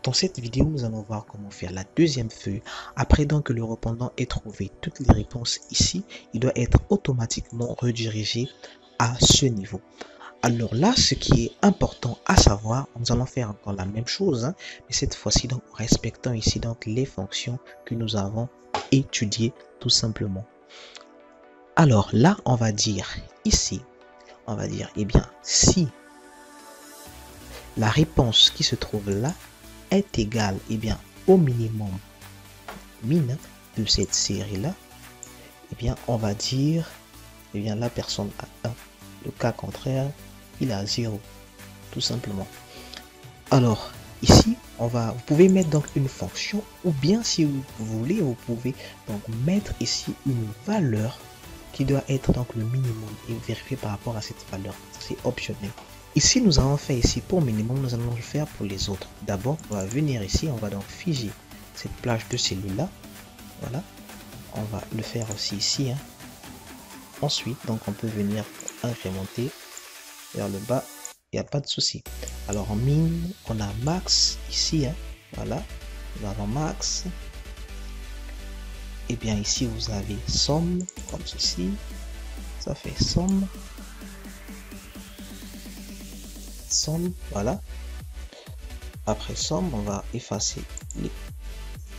Dans cette vidéo, nous allons voir comment faire la deuxième feuille. Après donc que le répondant ait trouvé toutes les réponses ici, il doit être automatiquement redirigé à ce niveau. Alors là, ce qui est important à savoir, nous allons faire encore la même chose, mais cette fois-ci donc en respectant ici donc les fonctions que nous avons étudiées tout simplement. Alors là, on va dire ici, on va dire, eh bien, si la réponse qui se trouve là est égale, eh bien, au minimum min de cette série-là, eh bien, on va dire, eh bien, la personne a 1. Le cas contraire, il a 0, tout simplement. Alors, ici, vous pouvez mettre donc une fonction, ou bien si vous voulez, vous pouvez donc mettre ici une valeur qui doit être donc le minimum et vérifier par rapport à cette valeur. C'est optionnel. Ici, nous avons fait ici pour minimum, nous allons le faire pour les autres. D'abord, on va venir ici, on va donc figer cette plage de celui-là. Voilà. On va le faire aussi ici. Ensuite, donc on peut venir incrémenter vers le bas. Il n'y a pas de souci. Alors en mine, on a max ici. Voilà. Nous avons max. Et bien ici, vous avez somme, comme ceci. Ça fait somme. Somme, voilà. Après somme, on va effacer les.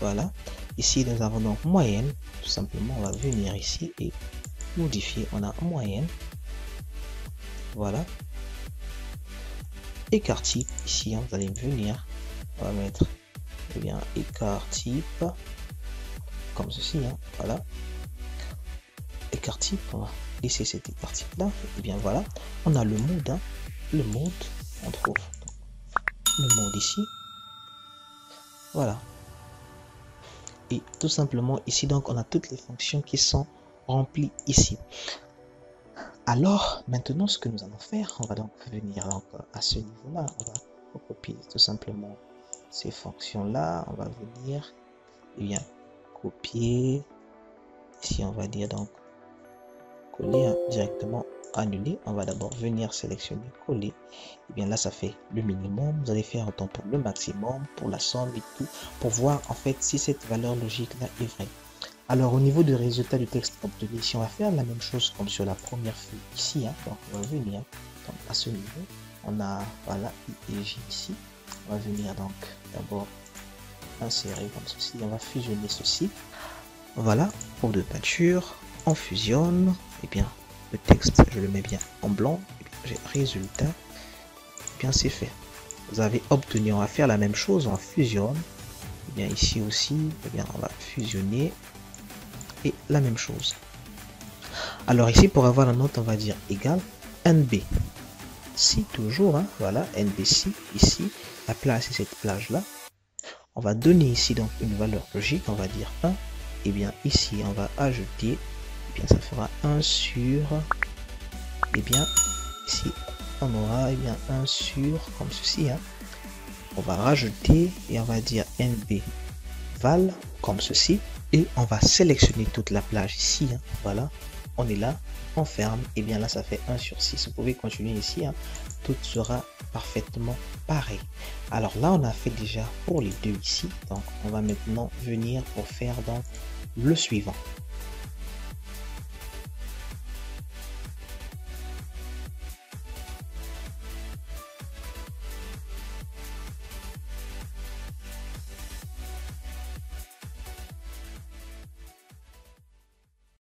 Voilà. Ici, nous avons donc moyenne. Tout simplement, on va venir ici et modifier. On a moyenne. Voilà. Écart type. Ici, vous allez venir. On va mettre eh bien écart type. Comme ceci. Voilà. Écart type. On va laisser cet écart type là. Et bien voilà. On a le mode. Le mode. On trouve le mode ici. Voilà. Et tout simplement ici donc on a toutes les fonctions qui sont remplies ici. Alors maintenant ce que nous allons faire, on va donc venir donc à ce niveau là, on va copier tout simplement ces fonctions là, on va venir et bien copier ici, on va dire donc coller directement annuler. On va d'abord venir sélectionner coller, et bien là ça fait le minimum. Vous allez faire autant pour le maximum, pour la somme et tout, pour voir en fait si cette valeur logique là est vraie. Alors au niveau du résultat du texte obtenu, ici on va faire la même chose comme sur la première feuille ici. Donc on va venir donc, à ce niveau, on a voilà I et J ici. On va venir donc d'abord insérer comme ceci, on va fusionner ceci. Voilà, pour de peinture, on fusionne, et bien le texte je le mets bien en blanc, j'ai résultat, et bien c'est fait. Vous avez obtenu, on va faire la même chose, on fusionne, et bien ici aussi, et bien on va fusionner, et la même chose. Alors ici pour avoir la note, on va dire égal NB. Si toujours, voilà, NB6, ici, la plage c'est cette plage là. On va donner ici donc une valeur logique, on va dire 1. Et bien ici on va ajouter, et bien ça fera 1 sur, et bien ici on aura et bien 1 sur comme ceci. On va rajouter et on va dire NB val comme ceci. Et on va sélectionner toute la plage ici. Voilà, on est là, on ferme, et bien là ça fait 1 sur 6. Vous pouvez continuer ici, tout sera parfaitement pareil. Alors là on a fait déjà pour les deux ici, donc on va maintenant venir pour faire donc le suivant.